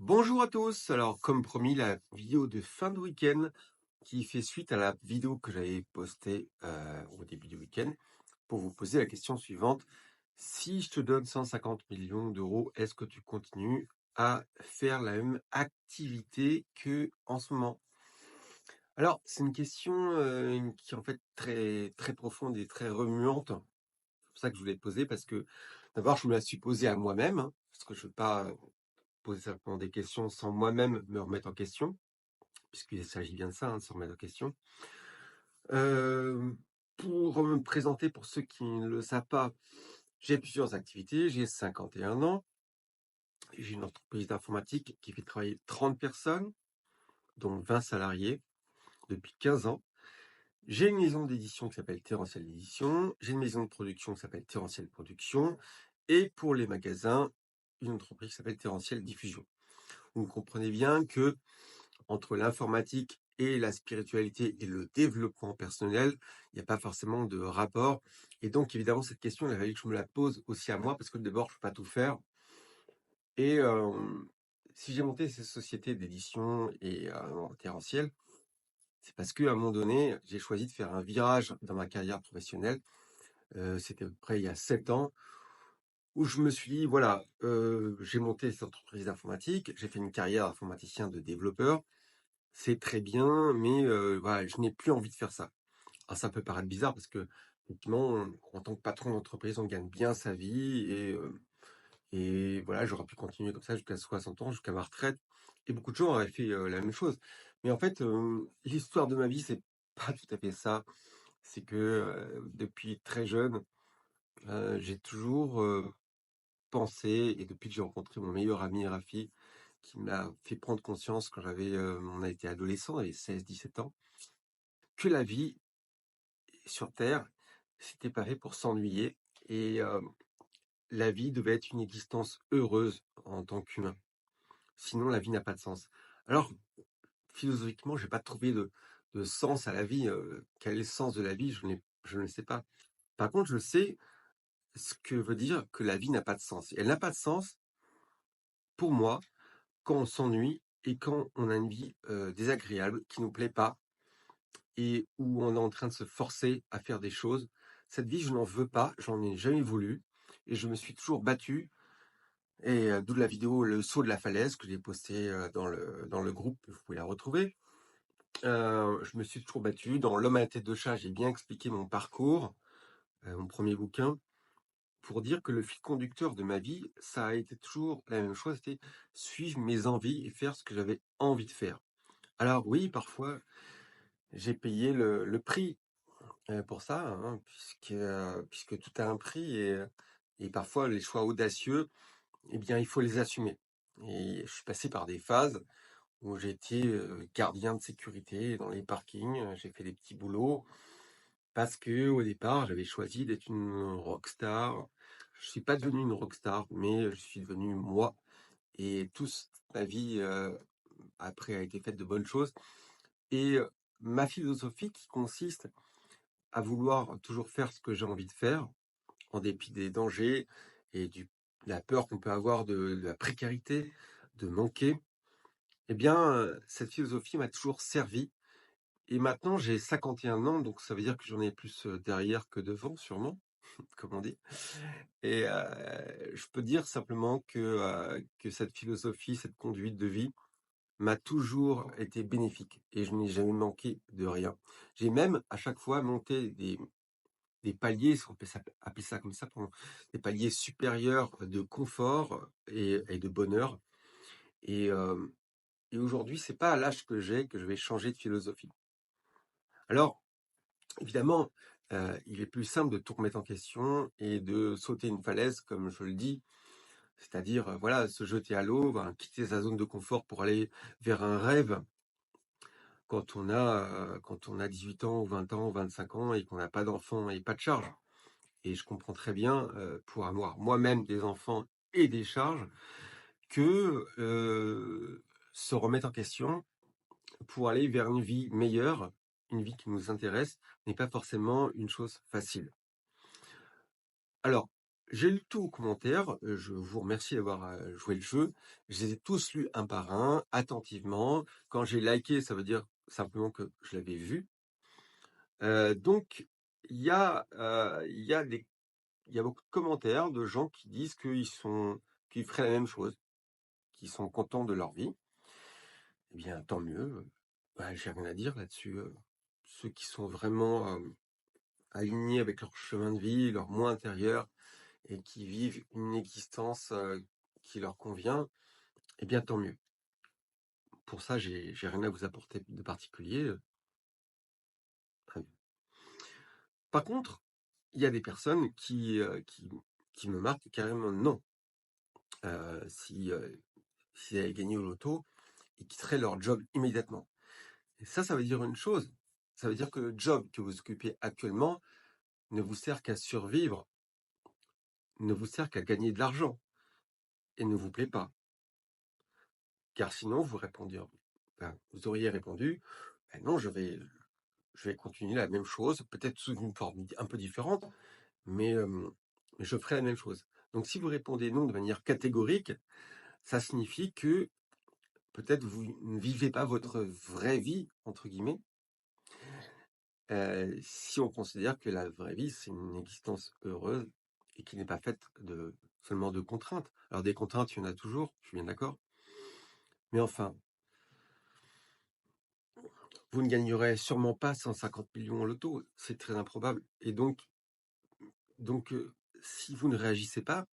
Bonjour à tous, alors comme promis la vidéo de fin de week-end qui fait suite à la vidéo que j'avais postée au début du week-end pour vous poser la question suivante. Si je te donne 150 millions d'euros, est-ce que tu continues à faire la même activité que en ce moment? Alors c'est une question qui est en fait très, très profonde et très remuante. C'est pour ça que je voulais te poser parce que d'abord je me la suis posée à moi-même, hein, parce que je ne veux pas poser simplement des questions sans moi-même me remettre en question, puisqu'il s'agit bien de ça, hein, de se remettre en question. Pour me présenter, pour ceux qui ne le savent pas, j'ai plusieurs activités. J'ai 51 ans. J'ai une entreprise d'informatique qui fait travailler 30 personnes, dont 20 salariés, depuis 15 ans. J'ai une maison d'édition qui s'appelle Terrentiel Édition. J'ai une maison de production qui s'appelle Terrentiel Production. Et pour les magasins, une entreprise qui s'appelle Terrentiel Diffusion. Vous comprenez bien que entre l'informatique et la spiritualité et le développement personnel, il n'y a pas forcément de rapport. Et donc, évidemment, cette question, il a fallu que je me la pose aussi à moi, parce que d'abord, je ne peux pas tout faire. Et si j'ai monté ces sociétés d'édition et terrentiel, c'est parce qu'à un moment donné, j'ai choisi de faire un virage dans ma carrière professionnelle. C'était à peu près il y a 7 ans, où je me suis dit, voilà, j'ai monté cette entreprise d'informatique, j'ai fait une carrière d'informaticien, de développeur. C'est très bien, mais voilà, je n'ai plus envie de faire ça. Alors ça peut paraître bizarre parce que, effectivement, en tant que patron d'entreprise, on gagne bien sa vie et voilà, j'aurais pu continuer comme ça jusqu'à 60 ans, jusqu'à ma retraite et beaucoup de gens auraient fait, la même chose. Mais en fait, l'histoire de ma vie, c'est pas tout à fait ça. C'est que, depuis très jeune, j'ai toujours, pensé, et depuis que j'ai rencontré mon meilleur ami Rafi, qui m'a fait prendre conscience quand on a été adolescent, j'avais 16-17 ans, que la vie sur terre, c'était pas fait pour s'ennuyer et la vie devait être une existence heureuse en tant qu'humain. Sinon, la vie n'a pas de sens. Alors, philosophiquement, j'ai pas trouvé de sens à la vie. Quel est le sens de la vie? Je ne le sais pas. Par contre, je sais ce que veut dire que la vie n'a pas de sens. Et elle n'a pas de sens, pour moi, quand on s'ennuie et quand on a une vie désagréable, qui nous plaît pas, et où on est en train de se forcer à faire des choses. Cette vie, je n'en veux pas, j'en ai jamais voulu, et je me suis toujours battu, et d'où la vidéo Le saut de la falaise que j'ai postée dans le groupe, vous pouvez la retrouver. Je me suis toujours battu. Dans L'homme à la tête de chat, j'ai bien expliqué mon parcours, mon premier bouquin, pour dire que le fil conducteur de ma vie, ça a été toujours la même chose, c'était suivre mes envies et faire ce que j'avais envie de faire. Alors oui, parfois, j'ai payé le prix pour ça, hein, puisque tout a un prix et parfois les choix audacieux, eh bien, il faut les assumer. Et je suis passé par des phases où j'étais gardien de sécurité dans les parkings, j'ai fait des petits boulots parce que au départ, j'avais choisi d'être une rockstar. Je suis pas devenu une rockstar, mais je suis devenu moi et toute ma vie après a été faite de bonnes choses et ma philosophie qui consiste à vouloir toujours faire ce que j'ai envie de faire, en dépit des dangers et de la peur qu'on peut avoir de la précarité, de manquer, eh bien, cette philosophie m'a toujours servi. Et maintenant, j'ai 51 ans, donc ça veut dire que j'en ai plus derrière que devant, sûrement, comme on dit. Et je peux dire simplement que cette philosophie, cette conduite de vie, m'a toujours été bénéfique et je n'ai jamais manqué de rien. J'ai même à chaque fois monté des paliers, si on peut appeler ça comme ça, des paliers supérieurs de confort et de bonheur. Et, et aujourd'hui, c'est pas à l'âge que j'ai que je vais changer de philosophie. Alors, évidemment, il est plus simple de tout remettre en question et de sauter une falaise, comme je le dis, c'est-à-dire, voilà, se jeter à l'eau, ben, quitter sa zone de confort pour aller vers un rêve quand on a 18 ans ou 20 ans ou 25 ans et qu'on n'a pas d'enfants et pas de charges. Et je comprends très bien, pour avoir moi-même des enfants et des charges, que se remettre en question pour aller vers une vie meilleure, une vie qui nous intéresse, n'est pas forcément une chose facile. Alors, J'ai lu tous vos commentaires, je vous remercie d'avoir, joué le jeu. Je les ai tous lus un par un, attentivement. Quand j'ai liké, ça veut dire simplement que je l'avais vu. Donc il y a beaucoup de commentaires de gens qui disent qu'ils feraient la même chose, qu'ils sont contents de leur vie. Eh bien, tant mieux, j'ai rien à dire là-dessus, ceux qui sont vraiment, alignés avec leur chemin de vie, leur moi intérieur et qui vivent une existence, qui leur convient, eh bien, tant mieux. Pour ça, j'ai rien à vous apporter de particulier, très bien. Par contre, il y a des personnes qui me marquent carrément non. Si elles gagnaient au loto, ils quitteraient leur job immédiatement. Et ça veut dire une chose, ça veut dire que le job que vous occupez actuellement ne vous sert qu'à survivre, ne vous sert qu'à gagner de l'argent et ne vous plaît pas. Car sinon, vous auriez répondu: «Ben non, je vais continuer la même chose, peut-être sous une forme un peu différente, mais je ferai la même chose». Donc si vous répondez non de manière catégorique, ça signifie que peut-être vous ne vivez pas votre «vraie vie» entre guillemets, si on considère que la vraie vie, c'est une existence heureuse et qui n'est pas faite seulement de contraintes. Alors des contraintes, il y en a toujours, je suis bien d'accord, mais enfin, vous ne gagnerez sûrement pas 150 millions € au loto, c'est très improbable et donc si vous ne réagissez pas,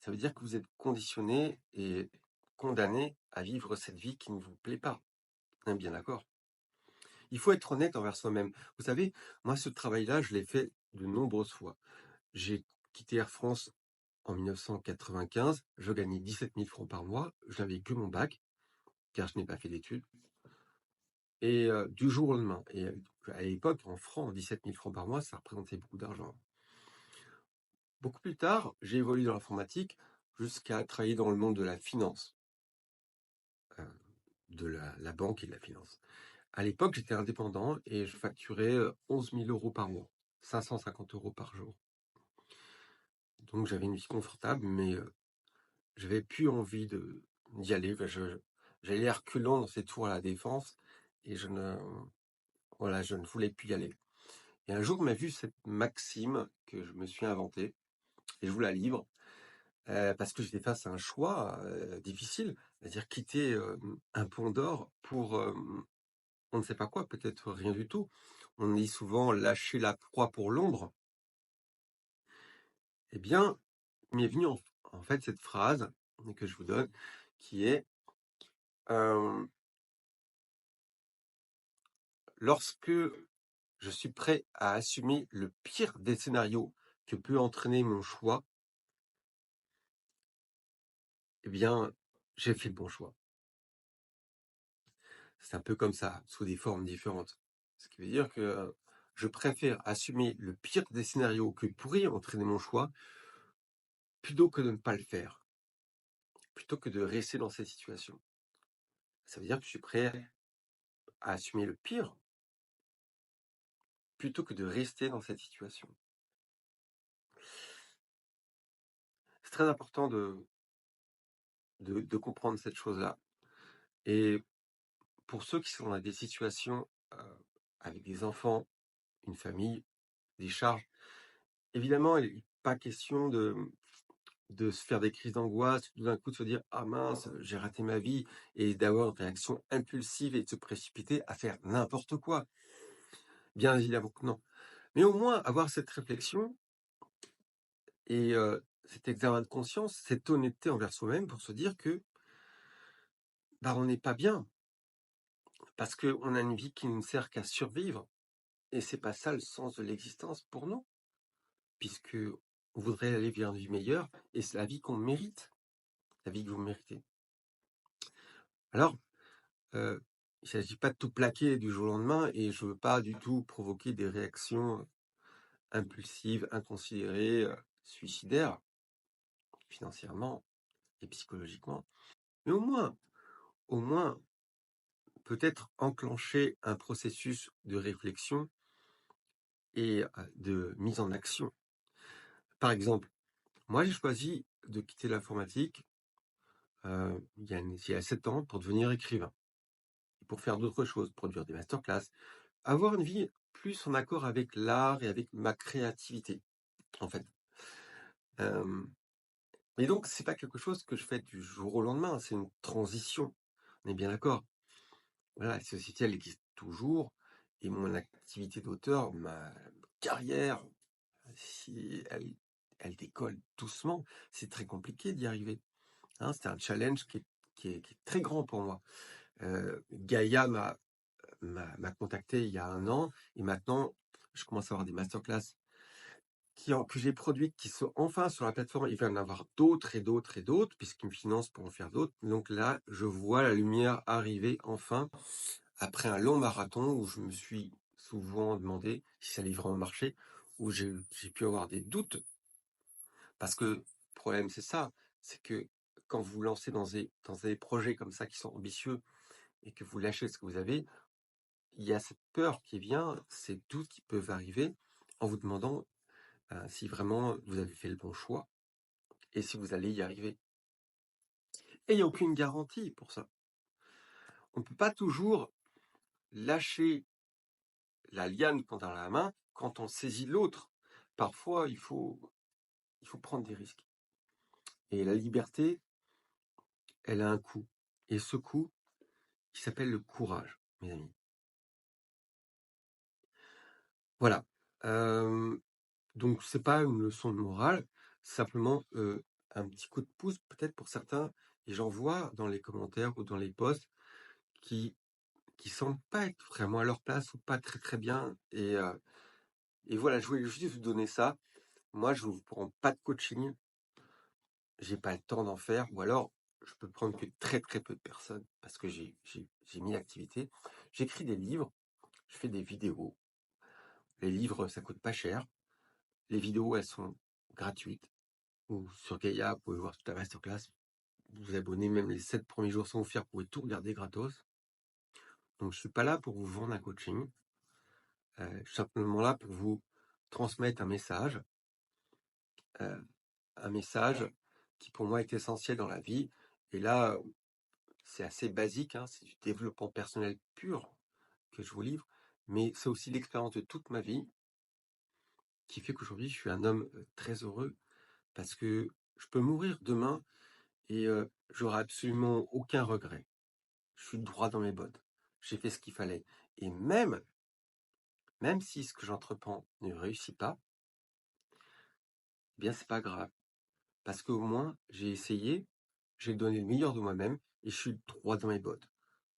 ça veut dire que vous êtes conditionné et condamné à vivre cette vie qui ne vous plaît pas. On est bien d'accord? Il faut être honnête envers soi-même. Vous savez, moi ce travail-là, je l'ai fait de nombreuses fois. J'ai quitté Air France en 1995, je gagnais 17 000 francs par mois, je n'avais que mon bac, car je n'ai pas fait d'études et du jour au lendemain et à l'époque, en francs, 17 000 francs par mois, ça représentait beaucoup d'argent. Beaucoup plus tard, j'ai évolué dans l'informatique jusqu'à travailler dans le monde de la finance, heu, de la banque et de la finance. À l'époque, j'étais indépendant et je facturais, 11 000 € par mois, 550 € par jour. Donc j'avais une vie confortable, mais j'avais plus envie d'y aller. J'allais à reculons dans ces tours à la Défense et je ne voulais plus y aller. Et un jour m'est venue cette maxime que je me suis inventée et je vous la livre, parce que j'étais face à un choix, difficile, c'est-à-dire quitter, un pont d'or pour, on ne sait pas quoi, peut-être rien du tout. On dit souvent lâcher la proie pour l'ombre. Eh bien, il m'est venu en fait cette phrase que je vous donne qui est, hem: «Lorsque je suis prêt à assumer le pire des scénarios que peut entraîner mon choix, eh bien, j'ai fait le bon choix». C'est un peu comme ça, sous des formes différentes. Ce qui veut dire que je préfère assumer le pire des scénarios que pourrait entraîner mon choix, plutôt que de ne pas le faire, plutôt que de rester dans cette situation. Ça veut dire que je suis prêt à assumer le pire, plutôt que de rester dans cette situation. C'est très important de comprendre cette chose-là. Et pour ceux qui sont dans des situations avec des enfants, une famille, des charges, évidemment, il n'est pas question de se faire des crises d'angoisse, tout d'un coup de se dire: «Ah mince, j'ai raté ma vie» et d'avoir une réaction impulsive et de se précipiter à faire n'importe quoi. Bien évidemment que non. Mais au moins avoir cette réflexion et cet examen de conscience, cette honnêteté envers soi-même pour se dire que, bah, on n'est pas bien, parce qu'on a une vie qui ne sert qu'à survivre et c'est pas ça le sens de l'existence pour nous, puisque on voudrait aller vers une vie meilleure et c'est la vie qu'on mérite, la vie que vous méritez. Alors, il ne s'agit pas de tout plaquer du jour au lendemain et je veux pas du tout provoquer des réactions impulsives, inconsidérées, suicidaires, financièrement et psychologiquement. Mais au moins, peut-être enclencher un processus de réflexion et de mise en action. Par exemple, Moi, j'ai choisi de quitter l'informatique il y a 7 ans pour devenir écrivain, pour faire d'autres choses, produire des masterclass, avoir une vie plus en accord avec l'art et avec ma créativité, en fait. Euh, mais donc, c'est pas quelque chose que je fais du jour au lendemain, c'est une transition. On est bien d'accord. Voilà, la société, elle existe toujours, et mon activité d'auteur, ma carrière, si elle décolle doucement, c'est très compliqué d'y arriver. Hein, c'est un challenge qui est très grand pour moi. Gaïa m'a contacté il y a 1 an, et maintenant, je commence à avoir des masterclass que j'ai produites, qui sont enfin sur la plateforme. Il va y en avoir d'autres et d'autres et d'autres, puisqu'ils me financent pour en faire d'autres. Donc là, je vois la lumière arriver enfin, après un long marathon où je me suis souvent demandé si ça allait vraiment marcher, où j'ai pu avoir des doutes. Parce que le problème, c'est ça, c'est que quand vous vous lancez dans des projets comme ça qui sont ambitieux et que vous lâchez ce que vous avez, il y a cette peur qui vient, ces doutes qui peuvent arriver en vous demandant si vraiment vous avez fait le bon choix et si vous allez y arriver. Et il n'y a aucune garantie pour ça. On ne peut pas toujours lâcher la liane qu'on a dans la main quand on saisit l'autre. Parfois, il faut prendre des risques. Et la liberté, elle a un coût. Et ce coût, il s'appelle le courage, mes amis. Voilà. Donc c'est pas une leçon de morale, simplement un petit coup de pouce peut-être pour certains. Et j'en vois dans les commentaires ou dans les posts qui semblent pas être vraiment à leur place ou pas très très bien. Et voilà, je voulais juste vous donner ça. Moi, je ne vous prends pas de coaching, j'ai pas le temps d'en faire, ou alors je peux prendre que très très peu de personnes parce que j'ai mis l'activité. J'écris des livres, je fais des vidéos. Les livres, ça coûte pas cher. Les vidéos, elles sont gratuites. Ou sur Gaïa, vous pouvez voir toute la masterclass. Vous abonnez même les 7 premiers jours sans vous faire, vous pouvez tout regarder gratos. Donc je suis pas là pour vous vendre un coaching. Je suis simplement là pour vous transmettre un message qui pour moi est essentiel dans la vie. Et là, c'est assez basique, hein, c'est du développement personnel pur que je vous livre, mais c'est aussi l'expérience de toute ma vie qui fait qu'aujourd'hui je suis un homme très heureux parce que je peux mourir demain et j'aurai absolument aucun regret. Je suis droit dans mes bottes. J'ai fait ce qu'il fallait. Et même si ce que j'entreprends ne réussit pas, eh bien c'est pas grave. Parce qu'au moins, j'ai essayé, j'ai donné le meilleur de moi-même et je suis droit dans mes bottes.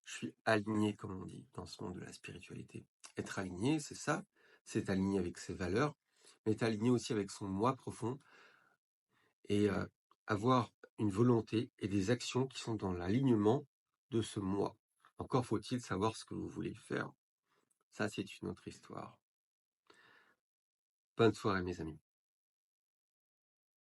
Je suis aligné, comme on dit, dans ce monde de la spiritualité. Être aligné, c'est ça, c'est aligné avec ses valeurs, mais être aligné aussi avec son moi profond et avoir une volonté et des actions qui sont dans l'alignement de ce moi. Encore faut-il savoir ce que vous voulez faire. Ça, c'est une autre histoire. Bonne soirée, mes amis.